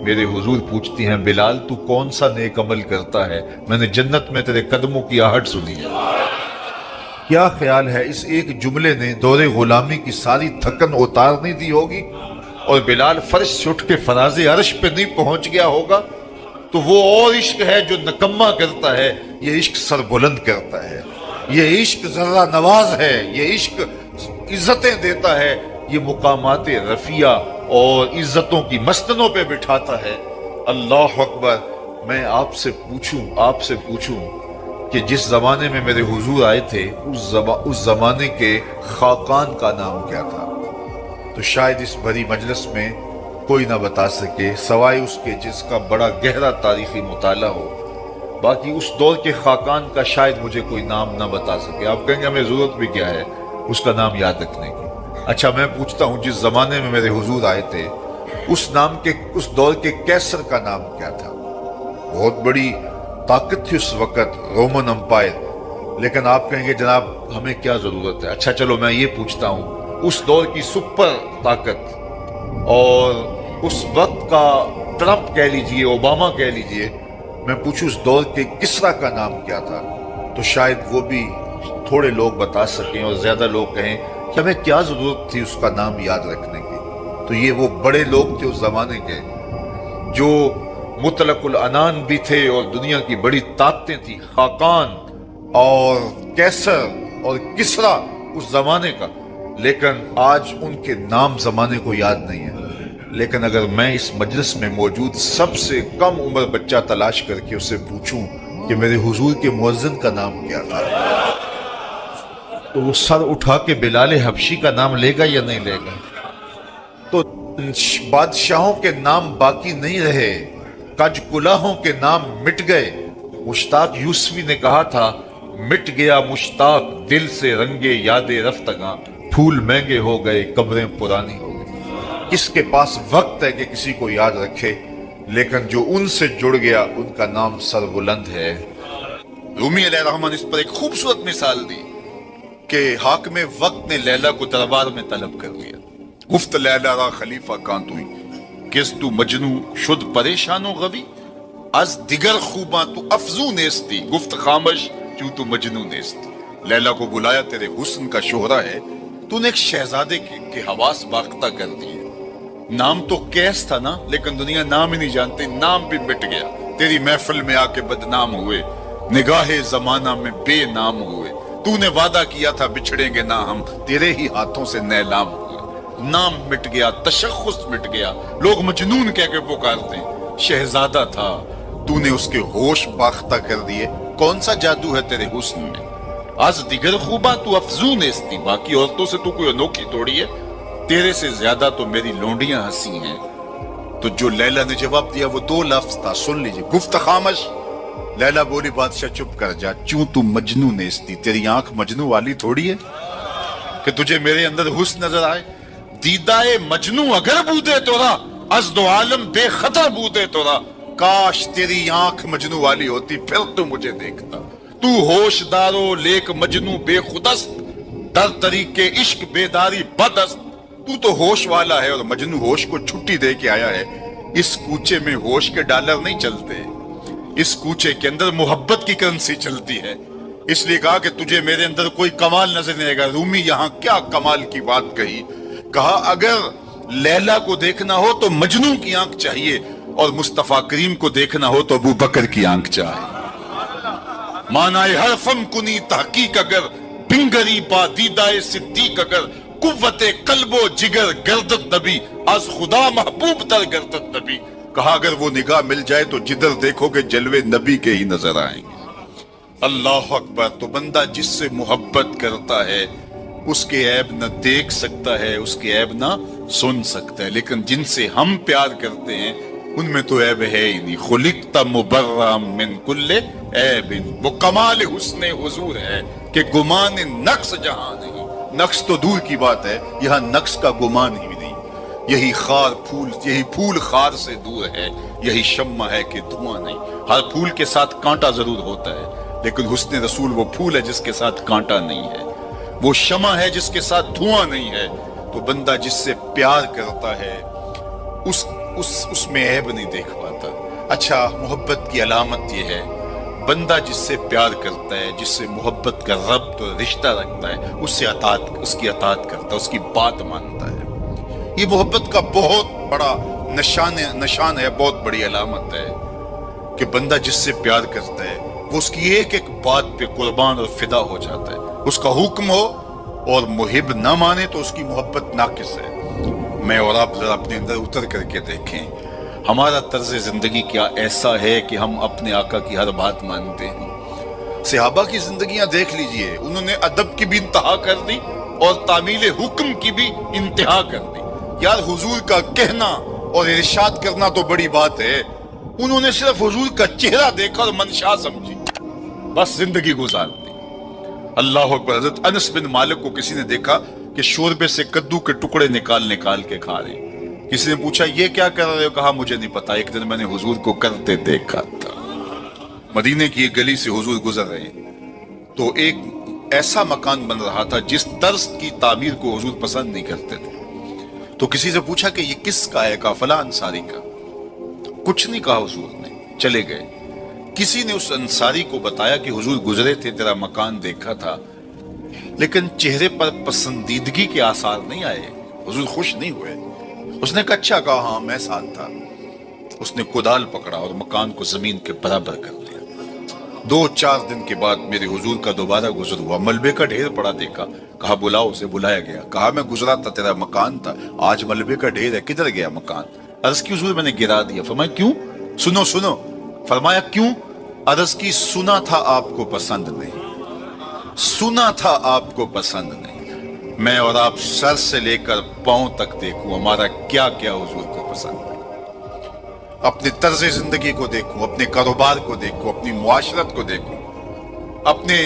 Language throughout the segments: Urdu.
میرے حضور پوچھتی ہیں بلال تو کون سا نیک عمل کرتا ہے، میں نے جنت میں تیرے قدموں کی آہٹ سنی ہے۔ کیا خیال ہے اس ایک جملے نے دور غلامی کی ساری تھکن اتار نہیں دی ہوگی، اور بلال فرش سے اٹھ کے فراز عرش پہ نہیں پہنچ گیا ہوگا؟ تو وہ اور عشق ہے جو نکما کرتا ہے، یہ عشق سر بلند کرتا ہے، یہ عشق ذرہ نواز ہے، یہ عشق عزتیں دیتا ہے، یہ مقامات رفیع اور عزتوں کی مسندوں پہ بٹھاتا ہے۔ اللہ اکبر۔ میں آپ سے پوچھوں کہ جس زمانے میں میرے حضور آئے تھے اس زمانے کے خاقان کا نام کیا تھا؟ تو شاید اس بھری مجلس میں کوئی نہ بتا سکے سوائے اس کے جس کا بڑا گہرا تاریخی مطالعہ ہو۔ باقی اس دور کے خاقان کا شاید مجھے کوئی نام نہ بتا سکے۔ آپ کہیں گے ہمیں ضرورت بھی کیا ہے اس کا نام یاد رکھنے کی؟ اچھا میں پوچھتا ہوں جس زمانے میں میرے حضور آئے تھے اس دور کے کیسر کا نام کیا تھا؟ بہت بڑی طاقت تھی اس وقت، رومن امپائر، لیکن آپ کہیں گے جناب ہمیں کیا ضرورت ہے؟ اچھا چلو میں یہ پوچھتا ہوں اس دور کی سپر طاقت اور اس وقت کا ٹرمپ کہہ لیجئے، اوباما کہہ لیجئے، میں پوچھوں اس دور کے کسرا کا نام کیا تھا؟ تو شاید وہ بھی تھوڑے لوگ بتا سکیں اور زیادہ لوگ کہیں کہ ہمیں کیا ضرورت تھی اس کا نام یاد رکھنے کی۔ تو یہ وہ بڑے لوگ تھے اس زمانے کے جو مطلق العنان بھی تھے اور دنیا کی بڑی طاقتیں تھیں، خاقان اور کیسر اور کسرا اس زمانے کا، لیکن آج ان کے نام زمانے کو یاد نہیں ہے۔ لیکن اگر میں اس مجلس میں موجود سب سے کم عمر بچہ تلاش کر کے اسے پوچھوں کہ میرے حضور کے مؤذن کا نام کیا تھا، تو وہ سر اٹھا کے بلال حبشی کا نام لے گا یا نہیں لے گا؟ تو بادشاہوں کے نام باقی نہیں رہے، کج کلاہوں کے نام مٹ گئے۔ مشتاق یوسفی نے کہا تھا مٹ گیا مشتاق دل سے رنگے یاد رفتگاں، پھول مہنگے ہو گئے قبریں پرانی ہو گئی۔ کس کے پاس وقت ہے کہ کسی کو یاد رکھے، لیکن جو ان سے جڑ گیا ان کا نام سر بلند ہے۔ رومی علیہ الرحمن اس پر ایک خوبصورت مثال دی کہ حاکم وقت نے لیلا کو دربار میں طلب کر لیا۔ گفت لیلا را خلیفہ کان توئی کس تو مجنو شد پریشان و غبی، از دیگر خوباں تو افزوں نیستی، گفت خامش چوں تو مجنو نیستی۔ لیلا کو بلایا، تیرے حسن کا شہرہ ہے، تو نے ایک شہزادے کے حواس باختہ کر دیے۔ نام تو کیس تھا نا، لیکن دنیا نام ہی نہیں جانتے، نام بھی مٹ گیا۔ تیری محفل میں آ کے بدنام ہوئے، نگاہ زمانہ میں بے نام ہوئے۔ تو نے وعدہ کیا تھا بچھڑیں گے نہ ہم، تیرے ہی ہاتھوں سے نیلام ہوئے۔ نام مٹ گیا، تشخص مٹ گیا، لوگ مجنون کہہ کے پکارتے ہیں۔ شہزادہ تھا، تو نے اس کے ہوش باختہ کر دیے۔ کون سا جادو ہے تیرے حسن میں؟ آج دیگر خوباں تو افزون نیستی، باقی عورتوں سے تو کوئی انوکھی توڑی ہے، تیرے سے زیادہ تو میری لونڈیاں ہنسی ہیں۔ تو جو لیلا نے جواب دیا وہ دو لفظ تھا، سن لیجئے۔ گفت خامش، لیلا بولی بادشاہ چپ کر جا، چوں تو مجنو نیستی، تیری آنکھ مجنو والی تھوڑی ہے کہ تجھے میرے اندر حسن نظر آئے۔ دیدائے مجنو اگر بودے تورا، از دو عالم بے خطر بودے تورا، کاش تیری آنکھ مجنو والی ہوتی پھر تو مجھے دیکھتا۔ تو ہوش دارو لیک مجنو بے خودست، در طریق عشق بیداری بدست۔ تو ہوش والا ہے اور مجنو ہوش کو چھٹی دے کے آیا ہے۔ اس کوچے میں ہوش کے ڈالر نہیں چلتے، اس کوچے کے اندر محبت کی کرنسی چلتی ہے۔ اس لیے کہا کہ تجھے میرے اندر کوئی کمال نظر نہیں آئے گا۔ رومی یہاں کیا کمال کی بات کہی، کہا اگر لیلا کو دیکھنا ہو تو مجنو کی آنکھ چاہیے، اور مصطفیٰ کریم کو دیکھنا ہو تو ابو بکر کی آنکھ چاہیے۔ مانائے حرفم کنی تحقیق اگر، بنگری با دیدائے صدیق اگر، قوت قلب و جگر گردت نبی، از خدا محبوب تر گردت نبی۔ کہا اگر وہ نگاہ مل جائے تو جدھر دیکھو گے جلوے نبی کے ہی نظر آئیں گے۔ اللہ اکبر۔ تو بندہ جس سے محبت کرتا ہے اس کے عیب نہ دیکھ سکتا ہے، اس کے عیب نہ سن سکتا ہے، لیکن جن سے ہم پیار کرتے ہیں ان میں تو عیب ہے ہی نہیں۔ خلقت مبرأ من کل عیب، وہ کمال حسن حضور ہے کہ گمان نقص جہاں نہیں۔ نقص تو دور کی بات ہے، یہاں نقص کا گمان ہی نہیں۔ یہی پھول خار سے دور ہے، یہی شمع ہے کہ دھواں نہیں۔ ہر پھول کے ساتھ کانٹا ضرور ہوتا ہے، لیکن حسن رسول وہ پھول ہے جس کے ساتھ کانٹا نہیں ہے، وہ شمع ہے جس کے ساتھ دھواں نہیں ہے۔ تو بندہ جس سے پیار کرتا ہے اس اس میں عیب نہیں دیکھ پاتا۔ اچھا، محبت کی علامت یہ ہے بندہ جس سے پیار کرتا ہے، جس سے محبت کا ربط اور رشتہ رکھتا ہے، اس کی اطاعت کرتا ہے، اس کی بات مانتا ہے۔ یہ محبت کا بہت بڑا نشان ہے، بہت بڑی علامت ہے کہ بندہ جس سے پیار کرتا ہے وہ اس کی ایک ایک بات پہ قربان اور فدا ہو جاتا ہے۔ اس کا حکم ہو اور محب نہ مانے تو اس کی محبت ناقص ہے۔ میں اور آپ ذرا اپنے اندر اتر کر کے دیکھیں، ہمارا طرز زندگی کیا ایسا ہے کہ ہم اپنے آقا کی ہر بات مانتے ہیں؟ صحابہ کی زندگیاں دیکھ لیجئے، انہوں نے ادب کی بھی انتہا کر دی اور تعمیل حکم کی بھی انتہا کر دی۔ یار حضور کا کہنا اور ارشاد کرنا تو بڑی بات ہے، انہوں نے صرف حضور کا چہرہ دیکھا اور منشا سمجھی، بس زندگی گزار دی۔ اللہ اکبر۔ حضرت انس بن مالک کو کسی نے دیکھا کہ شوربے سے کدو کے ٹکڑے نکال کے کھا رہے۔ کسی نے پوچھا یہ کیا کر رہے ہو؟ کہا مجھے نہیں پتا، ایک دن میں نے حضور کو کرتے دیکھا تھا۔ مدینے کی ایک گلی سے حضور گزر رہے تو ایک ایسا مکان بن رہا تھا جس طرز کی تعمیر کو حضور پسند نہیں کرتے تھے۔ تو کسی سے پوچھا کہ یہ کس کا ہے؟ کہا فلاں انصاری کا۔ کچھ نہیں کہا حضور نے، چلے گئے۔ کسی نے اس انصاری کو بتایا کہ حضور گزرے تھے، تیرا مکان دیکھا تھا، لیکن چہرے پر پسندیدگی کے آثار نہیں آئے، حضور خوش نہیں ہوئے۔ اس نے کہا اچھا، کہا ہاں میں ساتھ تھا۔ اس نے کدال پکڑا اور مکان کو زمین کے برابر کر دیا۔ 2-4 دن کے بعد میرے حضور کا دوبارہ گزر ہوا، ملبے کا ڈھیر پڑا دیکھا، کہا بلاؤ، اسے بلایا گیا۔ کہا میں گزرا تھا، تیرا مکان تھا، آج ملبے کا ڈھیر ہے، کدھر گیا مکان؟ عرض کی حضور میں نے گرا دیا۔ فرمایا کیوں؟ سنو۔ فرمایا کیوں؟ عرض کی سنا تھا آپ کو پسند نہیں، سنا تھا آپ کو پسند نہیں۔ میں اور آپ سر سے لے کر پاؤں تک دیکھوں ہمارا کیا کیا حضور کو پسند ہے۔ اپنے طرز زندگی کو دیکھوں، اپنے کاروبار کو دیکھوں، اپنی معاشرت کو دیکھوں، اپنے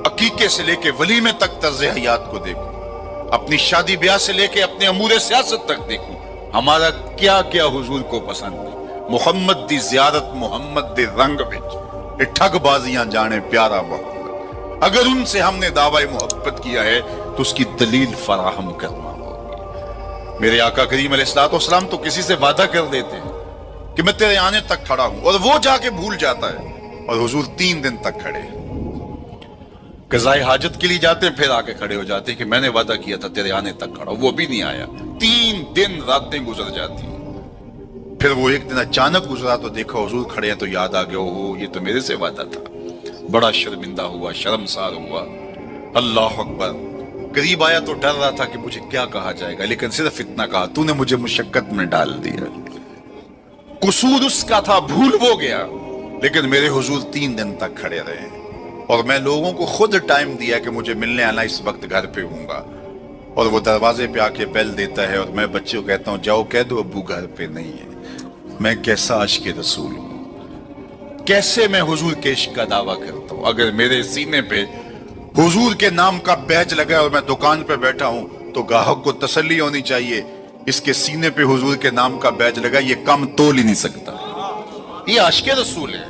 عقیقے سے لے کے ولیمے تک طرز حیات کو دیکھوں، اپنی شادی بیاہ سے لے کے اپنے امور سیاست تک دیکھوں، ہمارا کیا کیا حضور کو پسند ہے۔ محمد دی زیارت محمد دے رنگ وچ، اے ٹھگ بازیاں جانے پیارا محمد۔ اگر ان سے ہم نے دعوی محبت کیا ہے تو اس کی دلیل فراہم کرنا ہوگی۔ میرے آقا کریم علیہ الصلوۃ والسلام تو کسی سے وعدہ کر دیتے ہیں کہ میں تیرے آنے تک کھڑا ہوں، اور وہ جا کے بھول جاتا ہے، اور حضور 3 دن تک کھڑے۔ قضائے حاجت کے لیے جاتے ہیں، پھر آ کے کھڑے ہو جاتے ہیں کہ میں نے وعدہ کیا تھا تیرے آنے تک کھڑا ہوں، وہ بھی نہیں آیا۔ 3 دن راتیں گزر جاتی ہیں۔ پھر وہ ایک دن اچانک گزرا تو دیکھا حضور کھڑے ہیں، تو یاد آ گیا اوہ یہ تو میرے سے وعدہ تھا۔ بڑا شرمندہ ہوا، شرمسار ہوا۔ اللہ اکبر۔ قریب آیا تو ڈر رہا تھا کہ مجھے کیا کہا جائے گا، لیکن صرف اتنا کہا تو نے مجھے مشقت میں ڈال دیا۔ قصور اس کا تھا، بھول وہ گیا، لیکن میرے حضور 3 دن تک کھڑے رہے، اور میں لوگوں کو خود ٹائم دیا کہ مجھے ملنے آنا، اس وقت گھر پہ ہوں گا، اور وہ دروازے پہ آ کے بیل دیتا ہے، اور میں بچے کو کہتا ہوں جاؤ کہہ دو ابو گھر پہ نہیں ہے۔ میں کیسا عاشق رسول ہوں، کیسے میں حضور کے عشق کا دعویٰ کرتا ہوں۔ اگر میرے سینے پہ حضور کے نام کا بیج لگا اور میں دکان پہ بیٹھا ہوں تو گاہک کو تسلی ہونی چاہیے، اس کے سینے پہ حضور کے نام کا بیج لگا، یہ کم تول ہی نہیں سکتا۔ یہ عاشق رسول ہے۔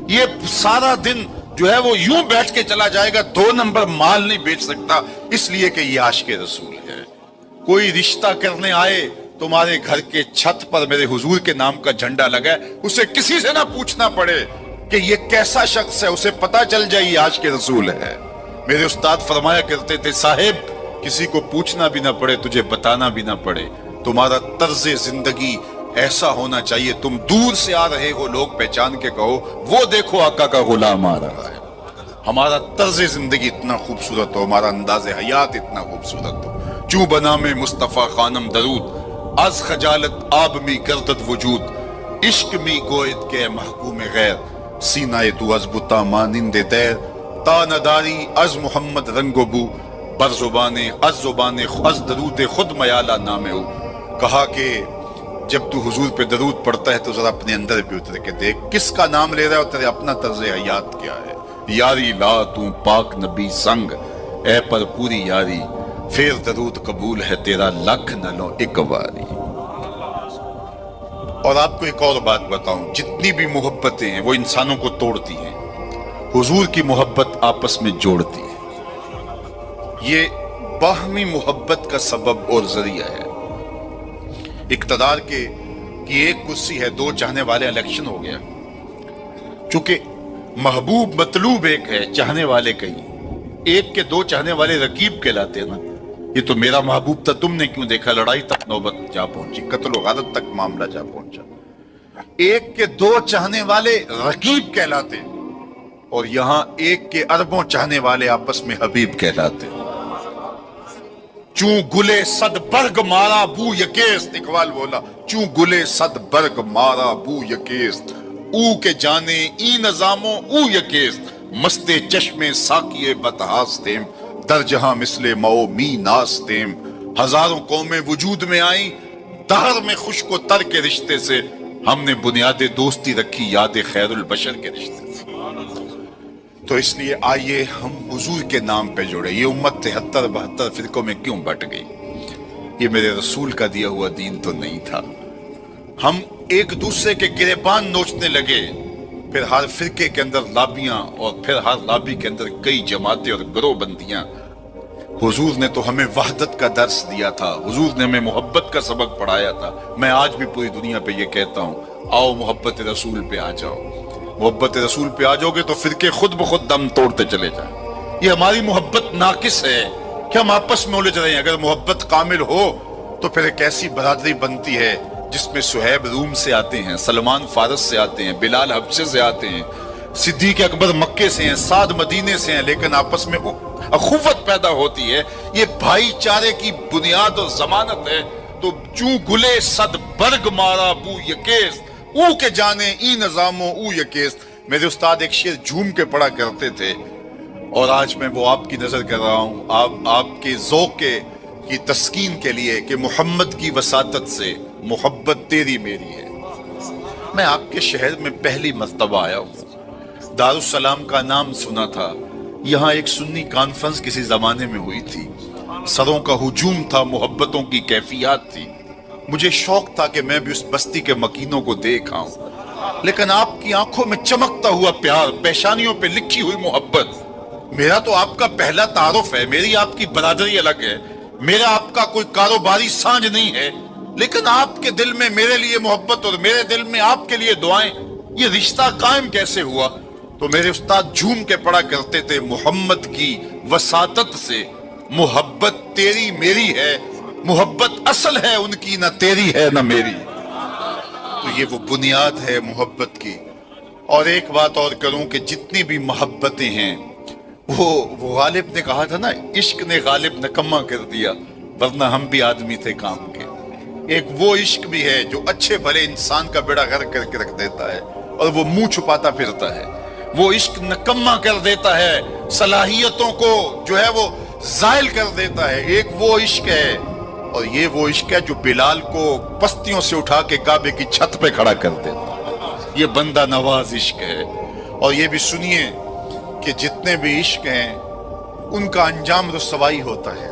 یہ سارا دن جو ہے وہ یوں بیٹھ کے چلا جائے گا، 2 نمبر مال نہیں بیچ سکتا، اس لیے کہ یہ عاشق رسول ہے۔ کوئی رشتہ کرنے آئے تمہارے گھر کے چھت پر میرے حضور کے نام کا جھنڈا لگا ہے، اسے کسی سے نہ پوچھنا پڑے کہ یہ کیسا شخص ہے، اسے پتا چل جائے یہ عاشق رسول ہے۔ میرے استاد فرمایا کرتے تھے صاحب کسی کو پوچھنا بھی نہ پڑے، تجھے بتانا بھی نہ پڑے، تمہارا طرز زندگی ایسا ہونا چاہیے، تم دور سے آ رہے ہو لوگ پہچان کے کہو وہ دیکھو آقا کا غلام آ رہا ہے۔ ہمارا طرز زندگی اتنا خوبصورت ہو، ہمارا انداز حیات اتنا خوبصورت ہو۔ چوں بنا میں مصطفیٰ خانم درود، از خجالت آب می گردد وجود، عشق می گوید کے محکوم غیر، سینہ تو از بتا مانند دیر، تا نداری از محمد رنگ و بو، بر زبان از درود خود میالہ نامے ہو۔ کہا کہ جب تو حضور پہ درود پڑھتا ہے تو ذرا اپنے اندر بھی اتر کے دیکھ کس کا نام لے رہا ہے اور تیرے اپنا طرز حیات کیا ہے۔ یاری لا تو پاک نبی سنگ، اے پر پوری یاری، پھر درود قبول ہے تیرا لکھ نہ لو ایک باری۔ اور آپ کو ایک اور بات بتاؤں، جتنی بھی محبتیں ہیں وہ انسانوں کو توڑتی ہیں، حضور کی محبت آپس میں جوڑتی ہے۔ یہ باہمی محبت کا سبب اور ذریعہ ہے۔ اقتدار کے کہ ایک کرسی ہے، دو چاہنے والے، الیکشن ہو گیا. چونکہ محبوب مطلوب ایک ہے، چاہنے والے کئی. ایک کے دو چاہنے والے رقیب کہلاتے ہیں نا. یہ تو میرا محبوب تھا، تم نے کیوں دیکھا، لڑائی تک نوبت جا پہنچی، قتل و غارت تک معاملہ جا پہنچا. ایک کے دو چاہنے والے رقیب کہلاتے ہیں، اور یہاں ایک کے اربوں چاہنے والے آپس میں حبیب کہلاتے ہیں. چوں گلے صد برگ مارا بو یکیست، اقبال بولا چوں گلے صد برگ مارا بو یکیست، او کے جانے ای نظاموں او یکیست، مستے چشمے ساکیے بتہاستیم، در جہاں مثل مو می ناستیم. ہزاروں قومیں وجود میں آئیں، دہر میں خشک و تر کے رشتے سے، ہم نے بنیاد دوستی رکھی یاد خیر البشر کے رشتے سے. تو اس لیے آئیے ہم حضور کے نام پہ جڑے. یہ امت 73-72 فرقوں میں کیوں بٹ گئی؟ یہ میرے رسول کا دیا ہوا دین تو نہیں تھا. ہم ایک دوسرے کے گریبان نوچنے لگے، پھر ہر فرقے کے اندر لابیاں، اور پھر ہر لابی کے اندر کئی جماعتیں اور گروہ بندیاں. حضور نے تو ہمیں وحدت کا درس دیا تھا، حضور نے ہمیں محبت کا سبق پڑھایا تھا. میں آج بھی پوری دنیا پہ یہ کہتا ہوں، آؤ محبت رسول پہ آ جاؤ. محبت رسول پہ آ جاؤ گے تو فرقے خود بخود دم توڑتے چلے جائیں. یہ ہماری محبت ناقص ہے کہ ہم آپس میں الجھ رہے ہیں. اگر محبت کامل ہو تو پھر ایک ایسی برادری بنتی ہے جس میں صہیب روم سے آتے ہیں، سلمان فارس سے آتے ہیں، بلال حبشے سے آتے ہیں، صدیق اکبر مکے سے ہیں، سعد مدینے سے ہیں، لیکن آپس میں اخوت پیدا ہوتی ہے. یہ بھائی چارے کی بنیاد اور ضمانت ہے. تو چوں گلے صد برگ مارا بو یکیست، او کے جانے ای نظاموں او یکیست. میرے استاد ایک شعر جھوم کے پڑھا کرتے تھے، اور آج میں وہ آپ کی نظر کر رہا ہوں، آپ کے ذوق کی تسکین کے لیے، کہ محمد کی وساطت سے محبت تیری میری ہے. میں آپ کے شہر میں پہلی مرتبہ آیا ہوں. دارالسلام کا نام سنا تھا. یہاں ایک سنی کانفرنس کسی زمانے میں ہوئی تھی. سروں کا ہجوم تھا، محبتوں کی کیفیات تھی. مجھے شوق تھا کہ میں بھی اس بستی کے مکینوں کو دیکھ آؤں، لیکن آپ کی آنکھوں میں چمکتا ہوا پیار، پیشانیوں پہ لکھی ہوئی محبت. میرا تو آپ کا پہلا تعارف ہے، میری آپ کی برادری الگ ہے، میرا آپ کا کوئی کاروباری سانج نہیں ہے، لیکن آپ کے دل میں میرے لیے محبت اور میرے دل میں آپ کے لیے دعائیں. یہ رشتہ قائم کیسے ہوا؟ تو میرے استاد جھوم کے پڑھا کرتے تھے، محمد کی وساطت سے محبت تیری میری ہے، محبت اصل ہے ان کی، نہ تیری ہے نہ میری. تو یہ وہ بنیاد ہے محبت کی. اور ایک بات اور کروں کہ جتنی بھی محبتیں ہیں، وہ غالب نے کہا تھا نا، عشق نے غالب نکما کر دیا، ورنہ ہم بھی آدمی تھے کام کے. ایک وہ عشق بھی ہے جو اچھے بھلے انسان کا بیڑا غرق کر کے رکھ دیتا ہے، اور وہ منہ چھپاتا پھرتا ہے. وہ عشق نکما کر دیتا ہے، صلاحیتوں کو جو ہے وہ زائل کر دیتا ہے. ایک وہ عشق ہے، اور یہ وہ عشق ہے جو بلال کو پستیوں سے اٹھا کے کعبے کی چھت پہ کھڑا کر دیتا ہے. یہ بندہ نواز عشق ہے. اور یہ بھی سنیے کہ جتنے بھی عشق ہیں ان کا انجام رسوائی ہوتا ہے.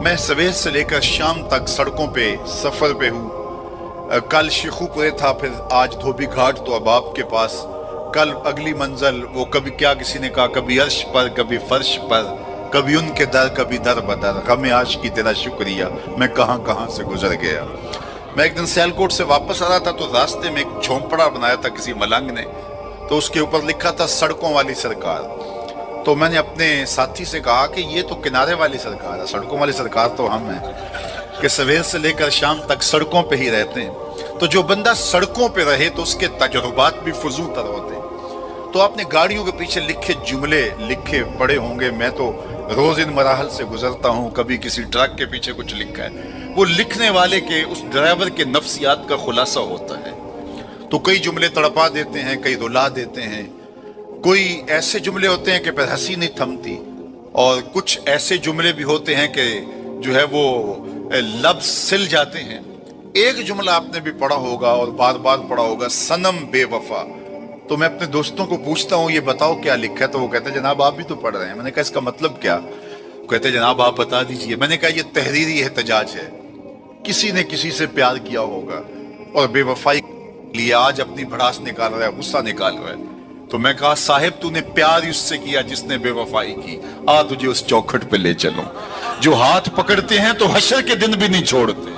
میں سویر سے لے کر شام تک سڑکوں پہ سفر پہ ہوں. کل شیخو پورے تھا، پھر آج دھوبی گھاٹ، تو اب آپ کے پاس. کل اگلی منزل وہ کبھی کیا کسی نے کہا، کبھی عرش پر، کبھی فرش پر، کبھی ان کے در، کبھی در بدر. غم عاشقی تیرا شکریہ، میں کہاں کہاں سے گزر گیا. میں ایک دن سیالکوٹ سے واپس آ رہا تھا، تو راستے میں ایک جھونپڑا بنایا تھا کسی ملنگ نے، تو اس کے اوپر لکھا تھا سڑکوں والی سرکار. تو میں نے اپنے ساتھی سے کہا کہ یہ تو کنارے والی سرکار ہے، سڑکوں والی سرکار تو ہم ہیں کہ سویر سے لے کر شام تک سڑکوں پہ ہی رہتے ہیں. تو جو بندہ سڑکوں پہ رہے تو اس کے تجربات بھی فضول تر ہوتے ہیں. تو آپ نے گاڑیوں کے پیچھے لکھے جملے لکھے پڑے ہوں گے، میں تو روز ان مراحل سے گزرتا ہوں. کبھی کسی ٹرک کے پیچھے کچھ لکھا ہے، وہ لکھنے والے کے، اس ڈرائیور کے نفسیات کا خلاصہ ہوتا ہے. تو کئی جملے تڑپا دیتے ہیں، کئی رلا دیتے ہیں، کوئی ایسے جملے ہوتے ہیں کہ پھر ہنسی نہیں تھمتی، اور کچھ ایسے جملے بھی ہوتے ہیں کہ جو ہے وہ لفظ سل جاتے ہیں. ایک جملہ آپ نے بھی پڑھا ہوگا اور بار بار پڑھا ہوگا، صنم بے وفا. تو میں اپنے دوستوں کو پوچھتا ہوں یہ بتاؤ کیا لکھا ہے، تو وہ کہتے ہیں جناب آپ بھی تو پڑھ رہے ہیں. میں نے کہا اس کا مطلب کیا؟ کہتے ہیں جناب آپ بتا دیجئے. میں نے کہا یہ تحریری احتجاج ہے، کسی نے کسی سے پیار کیا ہوگا اور بے وفائی لیے آج اپنی بھڑاس نکال رہا ہے، غصہ نکال رہا ہے. تو میں کہا صاحب تو نے پیار اس سے کیا جس نے بے وفائی کی، آ تجھے اس چوکھٹ پہ لے چلوں. جو ہاتھ پکڑتے ہیں تو حشر کے دن بھی نہیں چھوڑتے.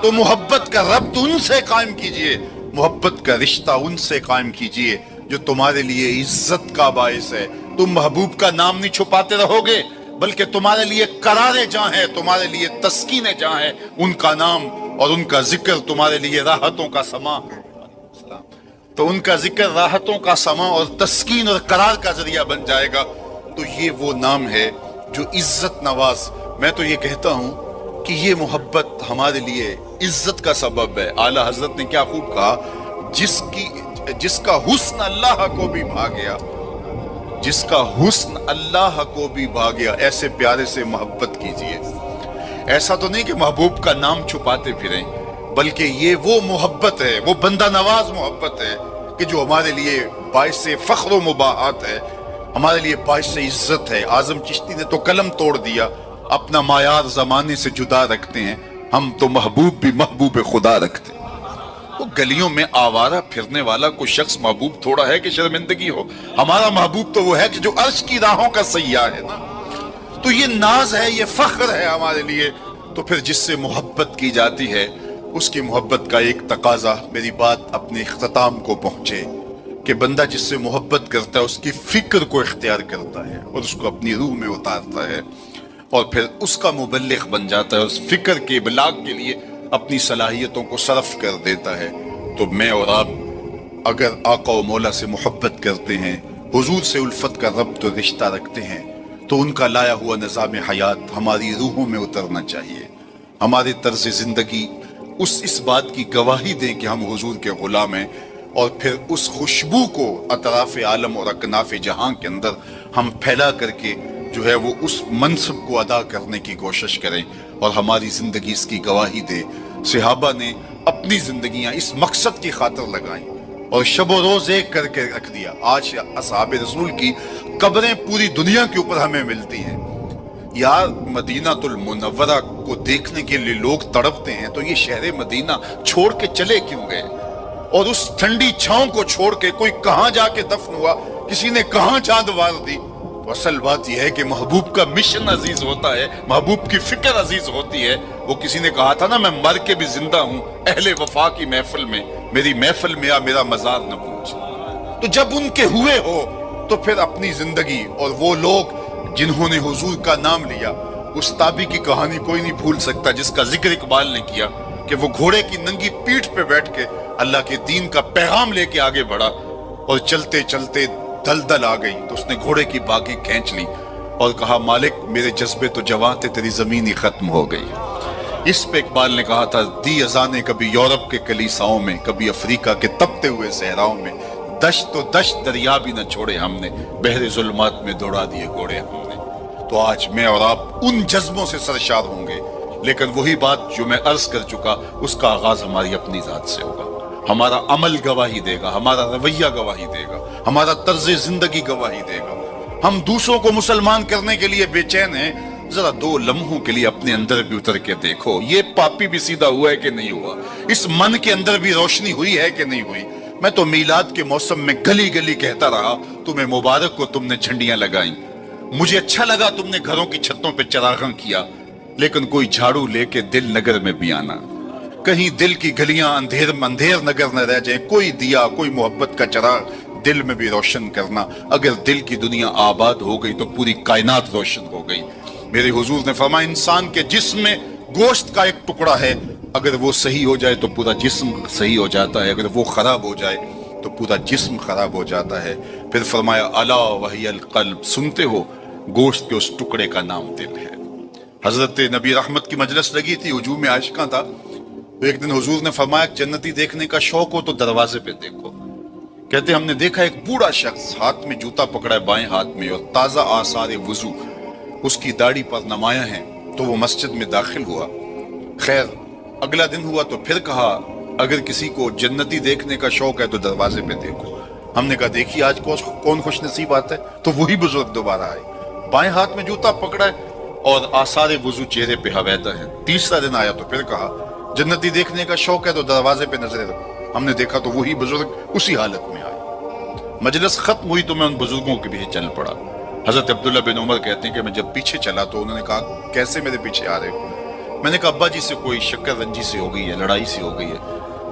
تو محبت کا ربط ان سے قائم کیجئے، محبت کا رشتہ ان سے قائم کیجئے جو تمہارے لیے عزت کا باعث ہے۔ تم محبوب کا نام نہیں چھپاتے رہو گے، بلکہ تمہارے لیے قرار جاں ہے، تمہارے لیے تسکین جاں ہے ان کا نام، اور ان کا ذکر تمہارے لیے راحتوں کا سما۔ تو ان کا ذکر راحتوں کا سما اور تسکین اور قرار کا ذریعہ بن جائے گا۔ تو یہ وہ نام ہے جو عزت نواز۔ میں تو یہ کہتا ہوں کہ یہ محبت ہمارے لیے عزت کا سبب ہے۔ اعلیٰ حضرت نے کیا خوب کہا، جس کا حسن اللہ کو بھی بھا گیا، جس کا حسن اللہ کو بھی بھا گیا، ایسے پیارے سے محبت کیجئے۔ ایسا تو نہیں کہ محبوب کا نام چھپاتے پھریں، بلکہ یہ وہ محبت ہے، وہ بندہ نواز محبت ہے کہ جو ہمارے لیے باعث فخر و مباحات ہے، ہمارے لیے باعث عزت ہے۔ اعظم چشتی نے تو قلم توڑ دیا، اپنا معیار زمانے سے جدا رکھتے ہیں، ہم تو محبوب بھی محبوب خدا رکھتے ہیں۔ وہ گلیوں میں آوارہ پھرنے والا کوئی شخص محبوب تھوڑا ہے کہ شرمندگی ہو؟ ہمارا محبوب تو وہ ہے کہ جو عرش کی راہوں کا سیاح ہے نا۔ تو یہ ناز ہے، یہ فخر ہے ہمارے لیے۔ تو پھر جس سے محبت کی جاتی ہے، اس کی محبت کا ایک تقاضا، میری بات اپنے اختتام کو پہنچے، کہ بندہ جس سے محبت کرتا ہے اس کی فکر کو اختیار کرتا ہے اور اس کو اپنی روح میں اتارتا ہے، اور پھر اس کا مبلغ بن جاتا ہے، اس فکر کے ابلاغ کے لیے اپنی صلاحیتوں کو صرف کر دیتا ہے۔ تو میں اور آپ اگر آقا و مولا سے محبت کرتے ہیں، حضور سے الفت کا ربط و رشتہ رکھتے ہیں، تو ان کا لایا ہوا نظام حیات ہماری روحوں میں اترنا چاہیے۔ ہمارے طرز زندگی اس بات کی گواہی دیں کہ ہم حضور کے غلام ہیں، اور پھر اس خوشبو کو اطراف عالم اور اکناف جہاں کے اندر ہم پھیلا کر کے جو ہے وہ اس منصب کو ادا کرنے کی کوشش کریں، اور ہماری زندگی اس کی گواہی دے۔ صحابہ نے اپنی زندگیاں اس مقصد کی خاطر لگائیں اور شب و روز ایک کر کے رکھ دیا۔ آج اصحاب رسول کی قبریں پوری دنیا کے اوپر ہمیں ملتی ہیں۔ یار مدینہ المنورہ کو دیکھنے کے لیے لوگ تڑپتے ہیں، تو یہ شہر مدینہ چھوڑ کے چلے کیوں گئے؟ اور اس ٹھنڈی چھاؤں کو چھوڑ کے کوئی کہاں جا کے دفن ہوا، کسی نے کہاں چاند وار دی؟ تو اصل بات یہ ہے کہ محبوب کا مشن عزیز ہوتا ہے، محبوب کی فکر عزیز ہوتی ہے۔ وہ کسی نے کہا تھا نا، میں مر کے بھی زندہ ہوں اہل وفا کی محفل میں، میری محفل میں آ میرا مزار نہ پوچھ۔ تو جب ان کے ہوئے ہو تو پھر اپنی زندگی، اور وہ لوگ جنہوں نے حضور کا نام لیا، اس تابی کی کہانی کوئی نہیں بھول سکتا جس کا ذکر اقبال نے کیا، کہ وہ گھوڑے کی ننگی پیٹھ پہ بیٹھ کے اللہ کے دین کا پیغام لے کے آگے بڑھا، اور چلتے چلتے دلدل آ گئی تو اس نے گھوڑے کی باگیں کھینچ لی اور کہا، مالک میرے جذبے تو جواں تھے، تیری زمین ہی ختم ہو گئی۔ اس پہ اقبال نے کہا تھا، دی اذانیں کبھی یورپ کے کلیساؤں میں، کبھی افریقہ کے تپتے ہوئے صحراؤں میں، دشت و دشت دریا بھی نہ چھوڑے ہم نے، بحر ظلمات میں دوڑا دیے گھوڑے ہم نے۔ تو آج میں اور آپ ان جذبوں سے سرشار ہوں گے، لیکن وہی بات جو میں عرض کر چکا، اس کا آغاز ہماری اپنی ذات سے ہوگا۔ ہمارا عمل گواہی دے گا، ہمارا رویہ گواہی دے گا، ہمارا طرز زندگی گواہی دے گا۔ ہم دوسروں کو مسلمان کرنے کے لیے بے چین ہیں، ذرا 2 لمحوں کے لیے اپنے اندر بھی اتر کے دیکھو، یہ پاپی بھی سیدھا ہوا ہے کہ نہیں ہوا، اس من کے اندر بھی روشنی ہوئی ہے کہ نہیں ہوئی۔ میں تو میلاد کے موسم میں گلی گلی کہتا رہا، تمہیں مبارک کو تم نے جھنڈیاں لگائیں، مجھے اچھا لگا تم نے گھروں کی چھتوں پہ چراغاں کیا، لیکن کوئی جھاڑو لے کے دل نگر میں بھی آنا، کہیں دل کی گلیاں اندھیر نگر نہ رہ جائیں، کوئی دیا، کوئی محبت کا چراغ دل میں بھی روشن کرنا۔ اگر دل کی دنیا آباد ہو گئی تو پوری کائنات روشن ہو گئی۔ میرے حضور نے فرمایا، انسان کے جسم میں گوشت کا ایک ٹکڑا ہے، اگر وہ صحیح ہو جائے تو پورا جسم صحیح ہو جاتا ہے، اگر وہ خراب ہو جائے تو پورا جسم خراب ہو جاتا ہے۔ پھر فرمایا، الا وہی القلب، سنتے ہو گوشت کے اس ٹکڑے کا نام دل ہے۔ حضرت نبی رحمت کی مجلس لگی تھی، ہجوم عاشقاں تھا، ایک دن حضور نے فرمایا، جنتی دیکھنے کا شوق ہو تو دروازے پہ دیکھو۔ کہتے ہم نے دیکھا ایک بوڑھا شخص ہاتھ میں جوتا پکڑا ہے بائیں ہاتھ میں، اور تازہ آثار وضو اس کی داڑھی پر نمایاں ہیں، تو وہ مسجد میں داخل ہوا۔ خیر اگلا دن ہوا تو پھر کہا، اگر کسی کو جنتی دیکھنے کا شوق ہے تو دروازے پہ دیکھو۔ ہم نے کہا دیکھیے آج کون خوش نصیب آتا ہے، تو وہی بزرگ دوبارہ آئے، بائیں ہاتھ میں جوتا پکڑا ہے اور آثار وضو چہرے پہ حویدہ ہے۔ تیسرا دن آیا تو پھر کہا، جنتی دیکھنے کا شوق ہے تو دروازے پہ نظریں رکھو۔ ہم نے دیکھا تو وہی بزرگ اسی حالت میں آئے۔ مجلس ختم ہوئی تو میں ان بزرگوں کے پیچھے چل پڑا۔ حضرت عبداللہ بن عمر کہتے ہیں کہ میں جب پیچھے چلا تو انہوں نے کہا، کیسے میرے پیچھے آ رہے ہو؟ میں نے کہا ابا جی سے کوئی شکر رنجی سی ہو گئی ہے, لڑائی سی ہو گئی ہے,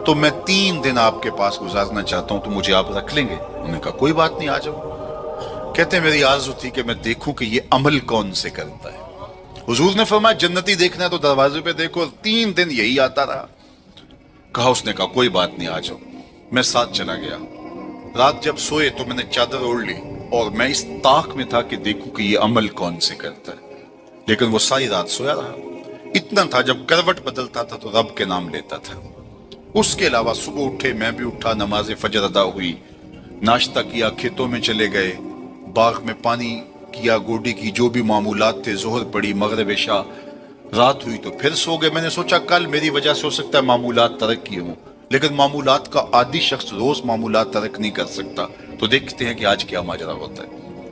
تو میں 3 دن آپ کے پاس گزارنا چاہتا ہوں, تو مجھے آپ رکھ لیں گے؟ انہوں نے کہا کوئی بات نہیں, آ جاؤ. کہتے ہیں میری آرزو تھی کہ میں دیکھوں کہ یہ عمل کون سے کرتا ہے. حضور نے فرمایا جنتی دیکھنا ہے تو دروازے پہ دیکھو, اور 3 دن یہی آتا رہا. کہا, اس نے کہا کوئی بات نہیں, آ جاؤ. میں ساتھ چلا گیا. رات جب سوئے تو میں نے چادر اوڑھ لی, اور میں اس طاق میں تھا کہ دیکھوں کہ یہ عمل کون سے کرتا ہے. لیکن وہ ساری رات سویا رہا. اتنا تھا جب کروٹ بدلتا تھا تو رب کے نام لیتا تھا. اس کے علاوہ صبح اٹھے, میں بھی اٹھا, نماز فجر ادا ہوئی, ناشتہ کیا, کھیتوں میں چلے گئے, باغ میں پانی کیا, گوڈی کی جو بھی معمولات تھے, ظہر پڑی, مغرب عشاء, رات ہوئی تو پھر سو گئے. میں نے سوچا کل میری وجہ سے ہو سکتا ہے معمولات ترک کیے ہوں, لیکن معمولات کا عادی شخص روز معمولات ترک نہیں کر سکتا. تو دیکھتے ہیں کہ آج کیا ماجرا ہوتا ہے.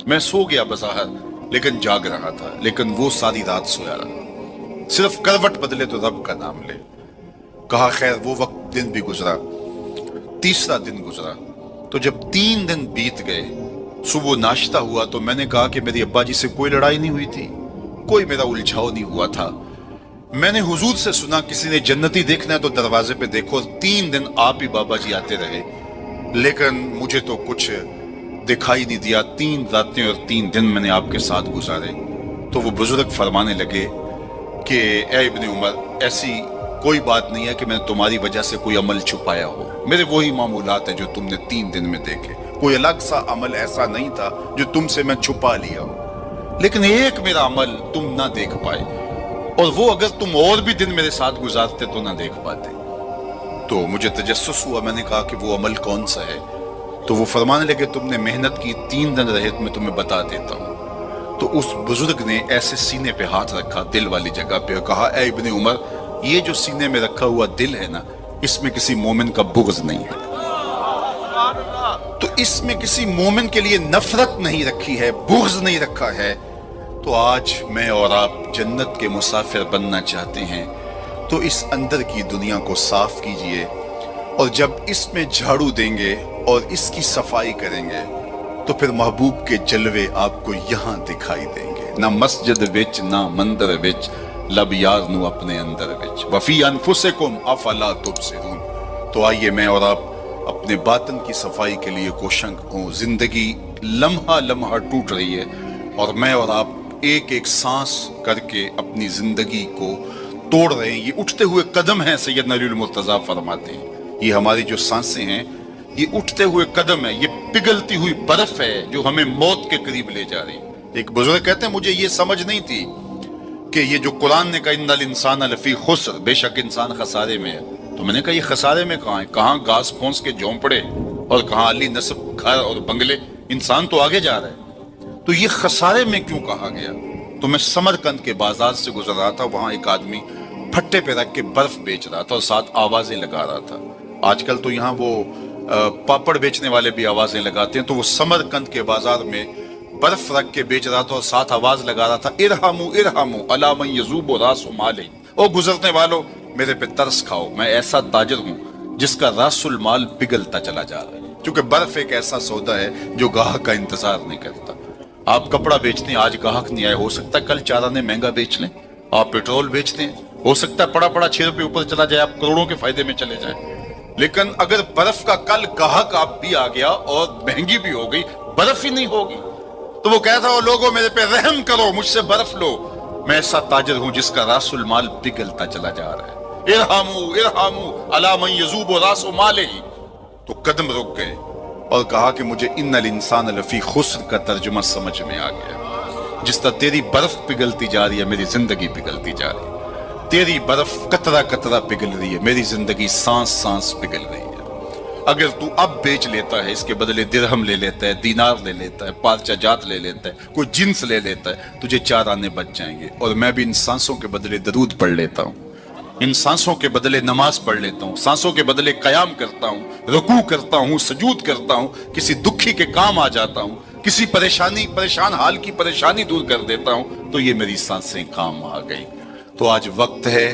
میں سو گیا بظاہر, لیکن جاگ رہا تھا. لیکن وہ ساری رات سویا رہا, صرف کروٹ بدلے تو رب کا نام لے. کہا خیر وہ وقت دن بھی گزرا. تیسرا دن گزرا تو جب 3 دن بیت گئے, صبح ناشتہ ہوا تو میں نے کہا کہ میری ابا جی سے کوئی لڑائی نہیں ہوئی تھی, کوئی میرا الجھاؤ نہیں ہوا تھا. میں نے حضور سے سنا کسی نے جنتی دیکھنا ہے تو دروازے پہ دیکھو. 3 دن آپ ہی بابا جی آتے رہے, لیکن مجھے تو کچھ دکھائی نہیں دیا. 3 راتیں اور 3 دن میں نے آپ کے ساتھ گزارے. تو وہ بزرگ فرمانے لگے کہ اے ابن عمر, ایسی کوئی بات نہیں ہے کہ میں نے تمہاری وجہ سے کوئی عمل چھپایا ہو. میرے وہی معمولات ہیں جو تم نے 3 دن میں دیکھے. کوئی الگ سا عمل ایسا نہیں تھا جو تم سے میں چھپا لیا ہو. لیکن ایک میرا عمل تم نہ دیکھ پائے, اور وہ اگر تم اور بھی دن میرے ساتھ گزارتے تو نہ دیکھ پاتے. تو مجھے تجسس ہوا. میں نے کہا کہ وہ عمل کون سا ہے؟ تو وہ فرمانے لگے تم نے محنت کی, 3 دن رہے, میں تمہیں بتا دیتا ہوں. تو اس بزرگ نے ایسے سینے پہ ہاتھ رکھا, دل والی جگہ پہ, اور کہا اے ابن عمر, یہ جو سینے میں رکھا ہوا دل ہے نا, اس میں کسی مومن کا بغض نہیں ہے. تو اس میں کسی مومن کے لیے نفرت نہیں رکھی ہے, بغض نہیں رکھا ہے. تو آج میں اور آپ جنت کے مسافر بننا چاہتے ہیں تو اس اندر کی دنیا کو صاف کیجئے, اور جب اس میں جھاڑو دیں گے اور اس کی صفائی کریں گے تو پھر محبوب کے جلوے آپ کو یہاں دکھائی دیں گے. نہ مسجد وچ نہ مندر وچ, لب یار نو اپنے اندر وچ, وفی انفسکم افلا تبصرون. تو آئیے میں اور آپ اپنے باطن کی صفائی کے لیے کوشاں ہوں. زندگی لمحہ لمحہ ٹوٹ رہی ہے, اور میں اور آپ ایک ایک سانس کر کے اپنی زندگی کو توڑ رہے ہیں. یہ اٹھتے ہوئے قدم ہیں, سیدنا علی المرتضیٰ فرماتے ہیں. یہ ہماری جو سانسیں ہیں یہ اٹھتے ہوئے قدم ہے, یہ پگھلتی ہوئی برف ہے جو ہمیں موت کے قریب لے جا رہی ہے. ایک بزرگ کہتے ہیں مجھے یہ سمجھ نہیں تھی کہ یہ جو قرآن نے کہا ان الانسان لفی خسر, بے شک انسان خسارے میں ہے. تو میں نے کہا یہ خسارے میں کہاں ہے؟ کہاں گھاس پھونس کے جھونپڑے اور کہاں علی نصب گھر اور بنگلے, انسان تو آگے جا رہا ہے. تو یہ خسارے میں کیوں کہا گیا؟ تو میں سمرقند کے بازار سے گزر رہا تھا, وہاں ایک آدمی پھٹے پہ رکھ کے برف بیچ رہا تھا اور ساتھ آوازیں لگا رہا تھا. آج کل تو یہاں وہ پاپڑ بیچنے والے بھی آوازیں لگاتے ہیں. تو وہ سمرقند کے بازار میں برف رکھ کے بیچ رہا تھا اور ساتھ آواز لگا رہا تھا, ارحمو ارحمو علی من یذوب راس مال, او گزرنے والوں میرے پہ ترس کھاؤ, میں ایسا تاجر ہوں جس کا راس المال پگھلتا چلا جا رہا ہے. کیونکہ برف ایک ایسا سودا ہے جو گاہک کا انتظار نہیں کرتا. آپ کپڑا بیچتے ہیں, آج گاہک نہیں آئے, ہو سکتا ہے کل 4 آنے مہنگا بیچ لیں. آپ پیٹرول بیچتے ہیں, ہو سکتا ہے پڑا 6 روپے اوپر چلا جائے, آپ کروڑوں کے فائدے میں چلے جائیں. لیکن اگر برف کا کل گاہک آپ بھی آ گیا اور مہنگی بھی ہو گئی, برف ہی نہیں ہوگی, تو وہ کہتا ہے لوگوں میرے پہ رحم کرو, مجھ سے برف لو, میں ایسا تاجر ہوں جس کا راس المال پگھلتا چلا جا رہا ہے. ارحمو ارحمو علی من یذوب راس مال. تو قدم رک گئے اور کہا کہ مجھے ان الانسان لفی خسر کا ترجمہ سمجھ میں آ گیا. جس طرح تیری برف پگھلتی جا رہی ہے میری زندگی پگھلتی جا رہی ہے, تیری برف قطرہ قطرہ پگھل رہی ہے, میری زندگی سانس سانس پگھل رہی ہے. اگر تو اب بیچ لیتا ہے, اس کے بدلے درہم لے لیتا ہے, دینار لے لیتا ہے, پارچہ جات لے لیتا ہے, کوئی جنس لے لیتا ہے, تجھے 4 آنے بچ جائیں گے. اور میں بھی ان سانسوں کے بدلے درود پڑھ لیتا ہوں, ان سانسوں کے بدلے نماز پڑھ لیتا ہوں, سانسوں کے بدلے قیام کرتا ہوں, رکوع کرتا ہوں, سجود کرتا ہوں, کسی دکھی کے کام آ جاتا ہوں, کسی پریشان حال کی پریشانی دور کر دیتا ہوں, تو یہ میری سانسیں کام آ گئی. تو آج وقت ہے,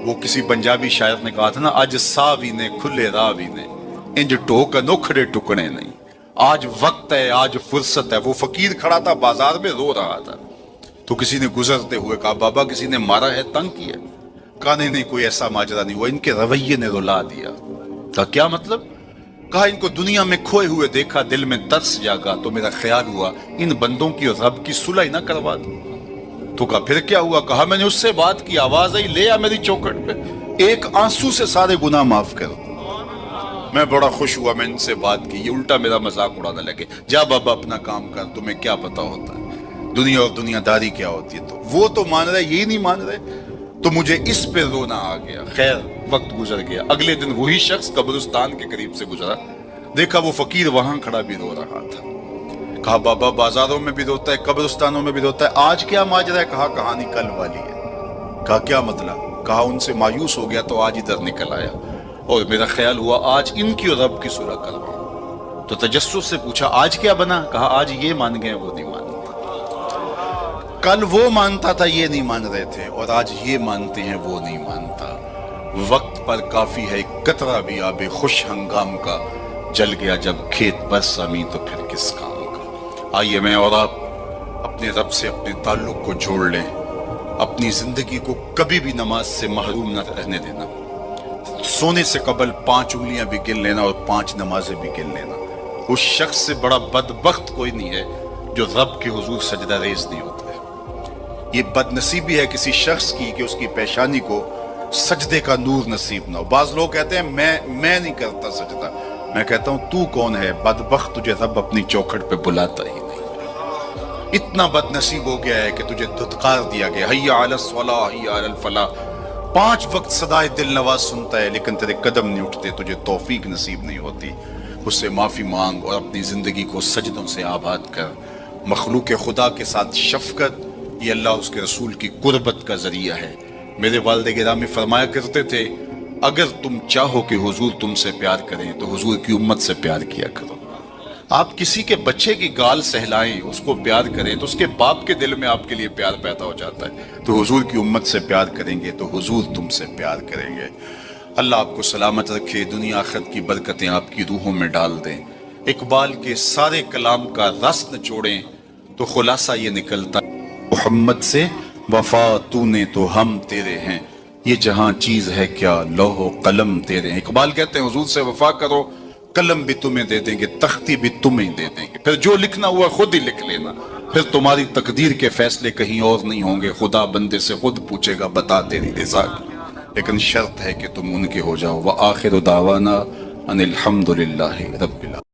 وہ کسی پنجابی شاعر نے کہا تھا نا, آج سا بھی نے کھلے راہ بھی نے انج ٹوک نوکھڑے ٹکڑے نہیں. آج وقت ہے, آج فرصت ہے. وہ فقیر کھڑا تھا بازار میں رو رہا تھا, تو کسی نے گزرتے ہوئے کہا بابا کسی نے مارا ہے, تنگ کیا؟ کہا نہیں کوئی ایسا ماجرا نہیں ہوا، ان کے رویے نے رلا دیا۔ کہا کیا مطلب؟ کہا ان کو دنیا میں کھوئے ہوئے دیکھا، دل میں ترس جاگا، تو میرا خیال ہوا ان بندوں کی اور رب کی صلح ہی نہ کروا دوں۔ تو کہا پھر کیا ہوا؟ کہا میں نے اس سے بات کی، آواز آئی لے آ میری چوکھٹ پہ، ایک آنسو سے سارے گناہ معاف کر دو۔ میں بڑا خوش ہوا، میں ان سے بات کی، یہ الٹا میرا مذاق اڑانے لگے، جا بابا اپنا کام کر، تمہیں کیا پتا ہوتا ہے دنیا اور دنیا داری کیا ہوتی ہے۔ تو وہ تو مان رہے، یہی نہیں مان رہے، تو مجھے اس پہ رونا آ گیا۔ خیر وقت گزر گیا، اگلے دن وہی شخص قبرستان کے قریب سے گزرا، دیکھا وہ فقیر وہاں کھڑا بھی رو رہا تھا۔ کہا بابا بازاروں میں بھی روتا ہے، قبرستانوں میں بھی روتا ہے، آج کیا ماجرا ہے؟ کہا کہانی کل والی ہے۔ کہا کیا مطلب؟ کہا ان سے مایوس ہو گیا تو آج ادھر نکل آیا، اور میرا خیال ہوا آج ان کی اور رب کی صلح کرواؤں۔ تو تجسس سے پوچھا آج کیا بنا؟ کہا آج یہ مان گئے وہ نہیں مانتے، کل وہ مانتا تھا یہ نہیں مان رہے تھے، اور آج یہ مانتے ہیں وہ نہیں مانتا۔ وقت پر کافی ہے ایک قطرہ بھی آب خوش ہنگام کا، جل گیا جب کھیت برس امی تو پھر کس کام کا۔ آئیے میں اور آپ اپنے رب سے اپنے تعلق کو جوڑ لیں، اپنی زندگی کو کبھی بھی نماز سے محروم نہ رہنے دینا، سونے سے قبل 5 انگلیاں بھی گن لینا اور 5 نمازیں بھی گن لینا۔ اس شخص سے بڑا بدبخت کوئی نہیں ہے جو رب کے حضور سجدہ ریز نہیں ہوتا ہے۔ یہ بد نصیبی ہے کسی شخص کی کہ اس کی پیشانی کو سجدے کا نور نصیب نہ ہو۔ بعض لوگ کہتے ہیں میں نہیں کرتا سجدہ، میں کہتا ہوں تو کون ہے بدبخت، تجھے رب اپنی چوکھٹ پہ بلاتا ہی نہیں۔ اتنا بد نصیب ہو گیا ہے کہ تجھے دھتکار دیا گیا، حی علی الصلاۃ حی علی الفلاح، 5 وقت صدائے دل نواز سنتا ہے لیکن تیرے قدم نہیں اٹھتے، تجھے توفیق نصیب نہیں ہوتی۔ اس سے معافی مانگ اور اپنی زندگی کو سجدوں سے آباد کر۔ مخلوق خدا کے ساتھ شفقت یہ اللہ اس کے رسول کی قربت کا ذریعہ ہے۔ میرے والد گرامی فرمایا کرتے تھے اگر تم چاہو کہ حضور تم سے پیار کریں تو حضور کی امت سے پیار کیا کرو۔ آپ کسی کے بچے کی گال سہلائیں، اس کو پیار کریں تو اس کے باپ کے دل میں آپ کے لیے پیار پیدا ہو جاتا ہے۔ تو حضور کی امت سے پیار کریں گے تو حضور تم سے پیار کریں گے۔ اللہ آپ کو سلامت رکھے، دنیا آخرت کی برکتیں آپ کی روحوں میں ڈال دیں۔ اقبال کے سارے کلام کا رس نچوڑیں تو خلاصہ یہ نکلتا محمد سے وفا تو نے تو ہم تیرے ہیں، یہ جہاں چیز ہے کیا لوح و قلم تیرے ہیں۔ اقبال کہتے ہیں حضور سے وفا کرو، قلم بھی تمہیں دے دیں گے، تختی بھی تمہیں دے دیں گے، پھر جو لکھنا ہوا خود ہی لکھ لینا، پھر تمہاری تقدیر کے فیصلے کہیں اور نہیں ہوں گے، خدا بندے سے خود پوچھے گا بتا تیری رضا کی، لیکن شرط ہے کہ تم ان کے ہو جاؤ۔ وآخر دعوانا ان الحمد للہ رب العالمین۔